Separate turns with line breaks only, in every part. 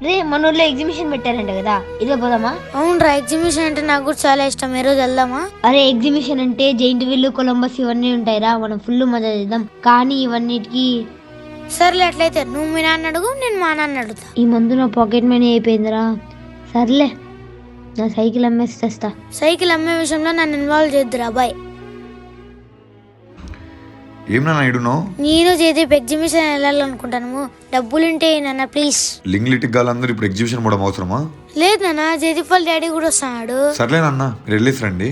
రే మన ఊర్లో ఎగ్జిబిషన్ పెట్టారంట కదా, ఇదే పోదామా?
అవునరా, ఎగ్జిబిషన్ అంటే నాకు కూడా చాలా ఇష్టం. ఈ రోజు వెళ్దామా?
అరే ఎగ్జిబిషన్ అంటే జైంట్ వీల్, కొలంబస్ ఇవన్నీ ఉంటాయిరా, మనం ఫుల్ మజా చేద్దాం. కానీ ఇవన్నిటికి
సర్లే, అట్లయితే నువ్వు మీ నాన్న అడుగు, నేను మా నాన్న అడుగుతా.
ఈ మందు నా పాకెట్ మనీ అయిపోయిందిరా. సర్లే, నా సైకిల్ అమ్మేసి తెస్తా.
సైకిల్ అమ్మే విషయంలో నన్ను ఇన్వాల్వ్ చేద్దురా బాయ్.
ఏం నాన్న ఇడున్నావు?
నేను జయదీప్ ఎగ్జిబిషన్ వెళ్ళాలనుకుంటాను. డబ్బులుంటే నాన్న ప్లీజ్.
లింగ్లిటిక్ గాలందరూ ఇప్పుడు ఎగ్జిబిషన్ పోవడం అవసరమా?
లేదు నాన్న, జయదీప్ వాళ్ళ డాడీ కూడా వస్తున్నాడు.
సర్లే నాన్న, మీరు వెళ్ళేసి రండి.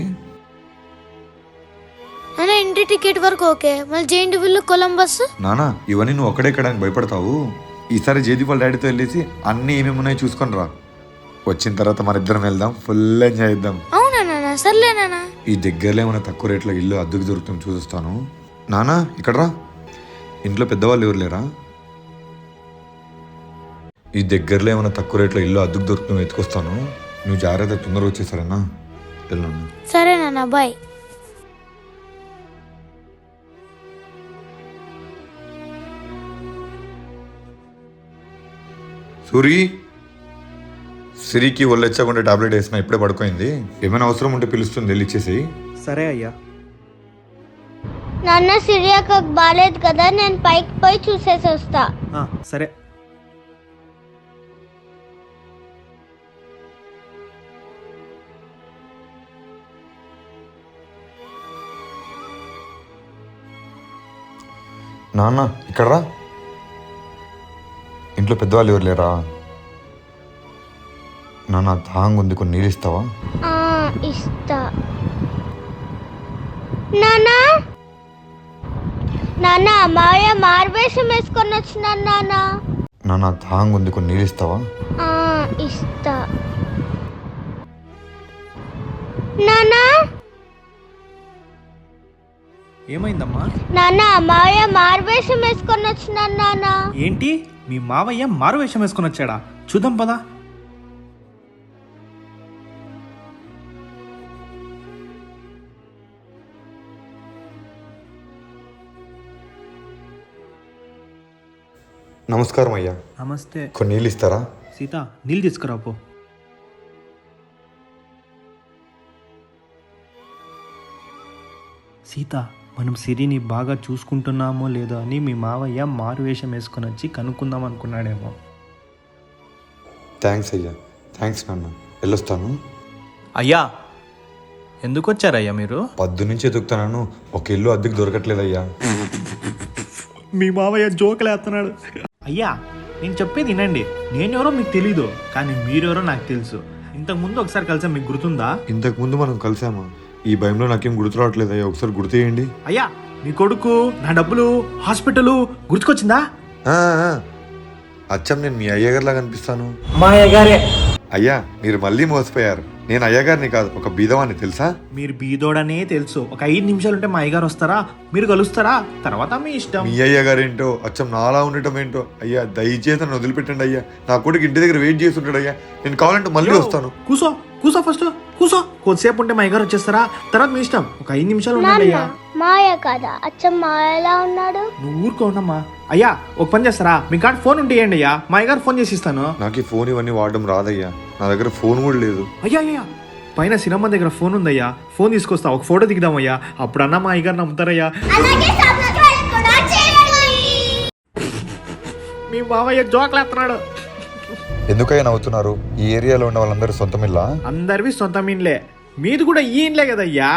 నాన్న ఇంటి టికెట్ వరకు ఓకే, మళ్ళీ జైంట్ వీల్, కొలంబస్.
నాన్న ఇవన్నీ నువ్వు ఒక్కడే ఎక్కడానికి భయపడతావు. ఈసారి జయదీప్ వాళ్ళ డాడీతో వెళ్ళేసి అన్నీ ఏమేమి ఉన్నాయో చూసుకొని రా. వచ్చిన తర్వాత మన ఇద్దరం వెళ్దాం, ఫుల్ ఎంజాయ్ చేద్దాం.
అవునా నాన్న? సర్లే నాన్న.
ఈ దగ్గరలో ఏమైనా తక్కువ రేట్లో ఇల్లు అద్దెకు దొరుకుతాం చూస్తాను. నానా ఇక్కడ రా. ఇంట్లో పెద్దవాళ్ళు ఎవరు లేరా? ఈ దగ్గరలో ఏమైనా తక్కువ రేట్లో ఇల్లు అద్దెకు దొరుకుతాం ఎత్తుకొస్తాను. నువ్వు జాగ్రత్త, తొందరగా వచ్చేసారన్నా. వెళ్ళాను.
సరే నాన్న, బాయ్.
సూరి, సిరికి ఒళ్ళెచ్చకుండా టాబ్లెట్ వేసిన, ఇప్పుడే పడుకోయింది. ఏమైనా అవసరం ఉంటే పిలుస్తుంది, వెళ్ళి ఇచ్చేసి.
సరే అయ్యా.
నాన్న సిరియాకు బాలేదు కదా, నేను పైకి పోయి చూసేసి వస్తా.
సరే.
నాన్న ఇక్కడ రా. ఇంట్లో పెద్దవాళ్ళు ఎవరు లేరా? నాన్న దాహంగా ఉంది, కొన్ని నీళ్ళు ఇస్తావా?
ఇస్తా. నానా నాన్న, మాయ మార్వేషం వేసుకొని వచ్చినాను నాన్న.
నాన్న దాహంగా ఉంది, కొన్ని నీళ్ళు ఇస్తావా?
ఇస్తా. నానా
ఏమైందమ్మా?
నాన్న, మాయ మార్వేషం వేసుకొని వచ్చినాను నాన్న.
ఏంటి, మీ మావయ్య మారు వేషం వేసుకొని వచ్చాడా? చూద్దాం పదా.
నమస్కారం అయ్యా.
నమస్తే.
కొన్ని నీళ్ళు ఇస్తారా?
సీత, నీళ్ళు తీసుకురా పో. సీత, మనం సిరిని బాగా చూసుకుంటున్నామో లేదో అని మీ మావయ్య మారు వేషం వేసుకొని వచ్చి కనుక్కుందాం అనుకున్నాడేమో.
థ్యాంక్స్ అయ్యా. థ్యాంక్స్ నాన్న, వెళ్ళొస్తాను.
అయ్యా, ఎందుకు వచ్చారయ్యా మీరు?
పద్దు నుంచి ఎదుగుతున్నాను, ఒక ఇల్లు అద్దెకు దొరకట్లేదయ్యా.
మీ మావయ్య జోకులేస్తున్నాడు. అయ్యా, నేను చెప్పేది వినండి. నేనెవరో మీకు తెలీదు, కానీ మీరెవరో నాకు తెలుసు. ఇంతకు ముందు ఒకసారి కలిసా, మీకు గుర్తుందా?
ఇంతకు ముందు మనం కలిసామా? ఈ భయంలో నాకేం గుర్తు రావట్లేదు అయ్యా, ఒకసారి గుర్తు చేయండి.
అయ్యా, మీ కొడుకు, నా డబ్బులు, హాస్పిటల్ గుర్తుకొచ్చిందా?
అచ్చం నేను మీ అయ్యగారిలా కనిపిస్తాను.
మా అయ్యగారే.
అయ్యా, మీరు మళ్ళీ మోసపోయారు. నేను అయ్యగారిని కాదు, ఒక బీదవాన్ని, తెలుసా?
మీరు బీదోడనే తెలుసు. ఒక 5 నిమిషాలు ఉంటే మా అయ్యగారు వస్తారా, మీరు కలుస్తారా, తర్వాత మీ ఇష్టం.
మీ అయ్యగారేంటో, అచ్చం నాలా ఉండటం ఏంటో. అయ్యా దయచేసి నన్ను వదిలిపెట్టండి అయ్యా. నా కొడుకు ఇంటి దగ్గర వెయిట్ చేస్తుంటాడు అయ్యా. నేను కావాలంటే మళ్ళీ వస్తాను.
కూసో కూసో, ఫస్ట్ కూసో. కొద్దిసేపు ఉంటే మా అయ్యగారు వచ్చేస్తారా, తర్వాత మీ ఇష్టం. ఒక 5 నిమిషాలు ఉండండి అయ్యా.
మాయ కాదా? అచ్చం మాయలా ఉన్నాడు.
నువ్వు ఊరుకో ఉండమ్మా. అయ్యా, ఒక పని చేస్తారా, మీ కాడ ఫోన్ ఉంటే ఇవ్వండి అయ్యా, మా అయ్యగారు ఫోన్ చేసి ఇస్తాను.
నాకు ఈ ఫోన్ ఇవన్నీ వాడడం రాదయ్యా, నా దగ్గర ఫోన్ కూడా లేదు.
అయ్యా అయ్యా, పైన సినిమా దగ్గర ఫోన్ ఉందయ్యా, ఫోన్ తీసుకొస్తా, ఒక ఫోటో దిగుదామయ్యా, అప్పుడన్నా మా అయ్యగారు నమ్ముతారయ్యా. మీ మావయ్య జోకులేస్తున్నాడు.
ఎందుకయ్యా నవ్వుతున్నారు? ఈ ఏరియాలో ఉన్న వాళ్ళందరూ సొంతమిల్లా?
అందరివి సొంత మీన్లే, మీది కూడా ఈ ఇండ్లే కదయ్యా.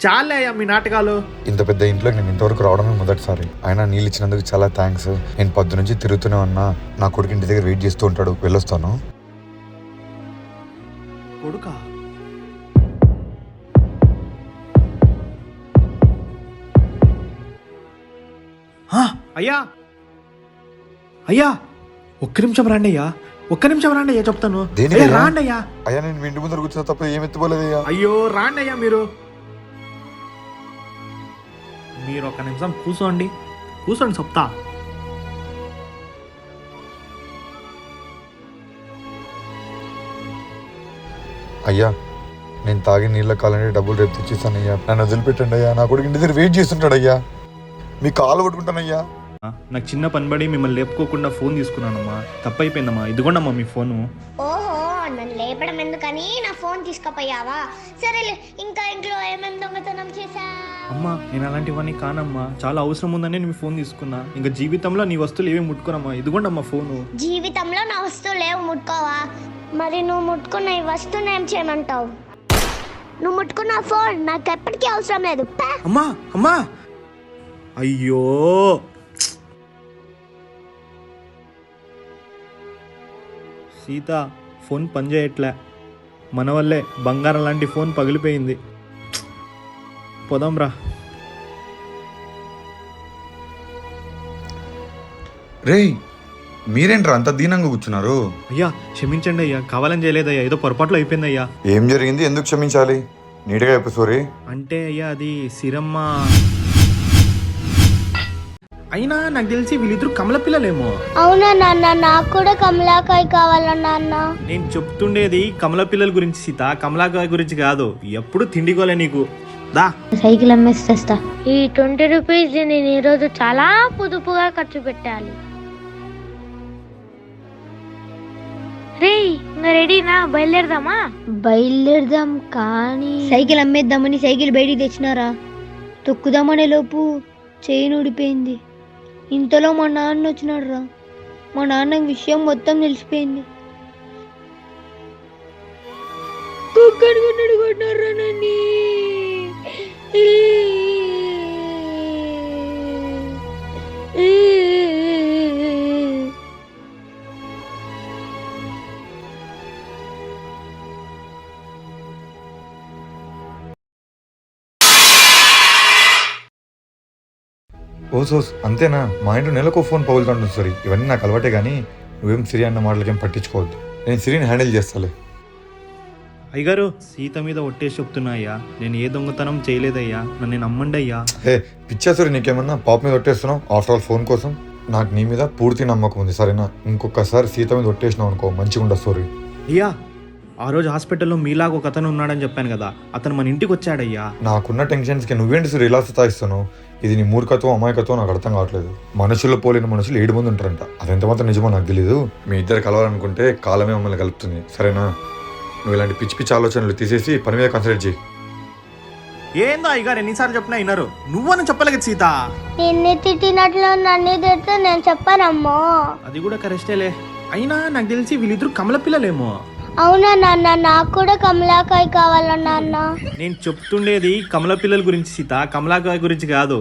చాలే అయ్యా మీ నాటకాలు.
ఇంత పెద్ద ఇంట్లోకి నేను ఇంతవరకు రావడమే మొదటిసారి. అయినా నీళ్ళు ఇచ్చినందుకు చాలా థ్యాంక్స్. నేను పొద్దు నుంచి తిరుగుతూనే ఉన్నా, నా కొడుకు ఇంటి దగ్గర వెయిట్ చేస్తూ ఉంటాడు. వెళ్ళొస్తాను.
కొడుకా? అయ్యా అయ్యా, ఒక్క నిమిషం రాండి అయ్యా, ఒక్క నిమిషం రాండి అయ్యా, చెప్తాను. రాండి అయ్యా.
అయ్యా, నేను మీ ఇంటి ముందర కూర్చున్న తప్ప ఏం ఎత్తుకోలేదయ్యా.
అయ్యో రాండి అయ్యా. మీరు ఒక్క నిమిషం కూర్చోండి, కూర్చోండి చెప్తా.
అయ్యా, నేను తాగి నీళ్ళ కాలంటే డబ్బులు రేపు తెచ్చిస్తానయ్యా. నన్ను వదిలిపెట్టండి అయ్యా, నా కొడుకు ఇంటి దగ్గర వెయిట్ చేస్తుంటాడు అయ్యా. మీ కాలు పట్టుకుంటానయ్యా.
నాకు చిన్న పని పడి మిమ్మల్ని లేపుకోకుండా ఫోన్ తీసుకున్నానమ్మా, తప్పైపోయిందమ్మా. ఇదిగోండమ్మా మీ ఫోను.
ఓహో, నన్ను లేపడం ఎందుకని నా ఫోన్ తీసుకుపోయావా? సరేలే, ఇంకా ఇంట్లో ఏమేమి దొంగతనం చేశా?
అమ్మా నేను అలాంటివన్నీ కానమ్మా, చాలా అవసరం ఉందని నేను మీ ఫోన్ తీసుకున్నా. ఇంకా జీవితంలో నీ వస్తువులు ఏమీ ముట్టుకోనమ్మా. ఇదిగోండమ్మా ఫోను.
జీవితంలో నా వస్తువులు లేవు ముట్టుకోవా? మరి నువ్వు ముట్టుకున్న ఈ వస్తువుని ఏం చేయమంటావు? నువ్వు ముట్టుకున్న ఫోన్ నాకు ఎప్పటికీ అవసరం లేదు. పా.
అమ్మా అమ్మా, అయ్యో సీత, ఫోన్ పనిచేయట్లే. మన వల్లే బంగారం లాంటి ఫోన్ పగిలిపోయింది. పోదాంరా.
రేయ్, మీరేంట్రా అంత దీనంగా కూర్చున్నారు?
అయ్యా క్షమించండి అయ్యా, కావాలని చేయలేదయ్యా, ఏదో పొరపాట్లు అయిపోయింది అయ్యా.
ఏం జరిగింది? ఎందుకు క్షమించాలి? నీట్గా చెప్పు సూరి.
అంటే అయ్యా అది సిరమ్మ. అయినా నాకు తెలిసి వీళ్ళిద్దరు కమల పిల్లలేమో.
అవునా నాన్న, నాకు కూడా కమలాకాయ కావాలా నాన్న?
నేను చెప్తుండేది కమల పిల్లల గురించి సీత, కమలాకాయ గురించి కాదు. ఎప్పుడు తిండిగోలే నీకు. దా
సైకిల్ అమ్మేసి తెస్తా.
ఈ 20 రూపీస్ నేను ఈరోజు చాలా పొదుపుగా ఖర్చు పెట్టాలి. రే ఇంకా రెడీనా? బయలుదేరదామా?
బయలుదేరదాం, కానీ సైకిల్ అమ్మేద్దామని సైకిల్ బయటికి తెచ్చినారా, తొక్కుదామనే లోపు చైన్ ఊడిపోయింది. ఇంతలో మా నాన్న వచ్చినాడు రా. మా నాన్నకి విషయం మొత్తం తెలిసిపోయింది. కుక్కడుకున్నాడు కొట్టినారా నన్ను.
ఓసోస్ అంతేనా? మా ఇంట్లో నెలకు ఫోన్ పగులుతుంటుంది. సారీ, ఇవన్నీ నాకు అలవాటే, కానీ నువ్వేం సిరి అన్న మాటలకేం పట్టించుకోవద్దు. నేను సిరిని హ్యాండిల్ చేస్తాలే.
అయ్యగారు, సీత మీద ఒట్టేసి చెప్తున్నా అయ్యా, నేను ఏ దొంగతనం చేయలేదయ్యా, నన్ను నమ్మండి అయ్యా.
హే పిచ్చా సూరి, నీకేమన్నా పాప మీద ఒట్టేస్తున్నావు? ఆఫ్టర్ ఆల్ ఫోన్ కోసం. నాకు నీ మీద పూర్తి నమ్మకం ఉంది, సరేనా? ఇంకొకసారి సీత మీద ఒట్టేసినావు అనుకో, మంచిగా ఉండదు సూరి.
అయ్యా ఆ రోజు హాస్పిటల్లో మీలాగా ఒక అతను ఉన్నాడని చెప్పాను కదా, అతను మన ఇంటికి వచ్చాడయ్యా.
నాకున్న టెన్షన్స్కి నువ్వేంటి సూరి ఇలా సతాయిస్తున్నావు? ఇది నీ మూర్ఖత్వం, అమాయకత్వం నాకు అర్థం కావట్లేదు. మనుషుల్లో పోలిన మనుషులు 7 మంది ఉంటారంట. అదెంత మాత్రం నిజమో నాకు తెలీదు. మీ ఇద్దరు కలవాలనుకుంటే కాలమే మమ్మల్ని కలుపుతుంది, సరేనా? నువ్వు ఇలాంటి పిచ్చి పిచ్చి ఆలోచనలు తీసేసి పని మీద కాన్సన్ట్రేట్ చేయి.
ఏందో అయ్యగారు ఎన్నిసార్లు చెప్పినా విన్నారు. నువ్వని చెప్పలేదు సీత.
నిన్ను తిట్టినట్లు నన్ను తిడితే నేను చెప్పానమ్మో.
అది కూడా కరెక్టేలే. అయినా నాకు తెలిసి వీళ్ళిద్దరు కమల పిల్లలేమో.
అవునా నాన్న, నాకు కూడా కమలాకాయ కావాలా నాన్న?
నేను చెప్తుండేది కమల పిల్లల గురించి సీత, కమలాకాయ గురించి కాదు.